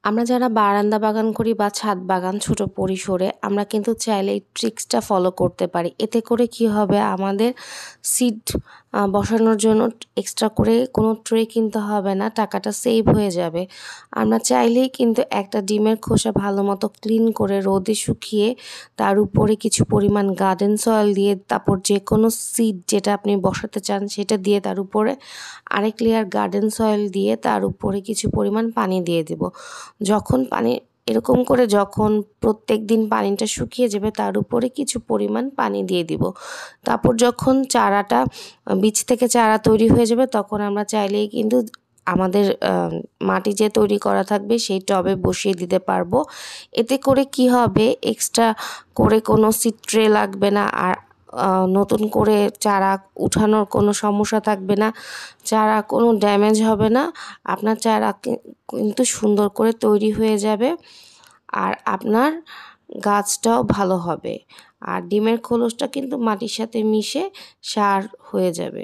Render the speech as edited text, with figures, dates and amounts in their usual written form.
আমরা যারা বারান্দা বাগান করি বা ছাদ বাগান ছোট পরিসরে আমরা কিন্তু চাইলে এই ট্রিক্সটা ফলো করতে পারি। এতে করে কি হবে আমাদের সিড বসানোর জন্য এক্সট্রা করে কোনো ট্রে কিনতে হবে না, টাকাটা সেভ হয়ে যাবে। আমরা চাইলেই কিন্তু একটা ডিমের খোসা ভালো মতো ক্লিন করে রোদে শুকিয়ে তার উপরে কিছু পরিমাণ গার্ডেন সয়েল দিয়ে তারপর যে কোনো সিড যেটা আপনি বসাতে চান সেটা দিয়ে তার উপরে আরেক লেয়ার গার্ডেন সয়েল দিয়ে তার উপরে কিছু পরিমাণ পানি দিয়ে দেব। যখন পানি এরকম করে যখন প্রত্যেকদিন পানিটা শুকিয়ে যাবে তার উপরে কিছু পরিমাণ পানি দিয়ে দিব। তারপর যখন চারাটা বীজ থেকে চারা তৈরি হয়ে যাবে তখন আমরা চাইলেই কিন্তু আমাদের মাটি যে তৈরি করা থাকবে সেই টবে বসিয়ে দিতে পারবো। এতে করে কি হবে এক্সট্রা করে কোনো সিড ট্রে লাগবে না, আর নতুন করে চারা উঠানোর কোনো সমস্যা থাকবে না, চারা কোনো ড্যামেজ হবে না। আপনার চারা কিন্তু সুন্দর করে তৈরি হয়ে যাবে আর আপনার গাছটাও ভালো হবে। আর ডিমের খোলসটা কিন্তু মাটির সাথে মিশে সার হয়ে যাবে।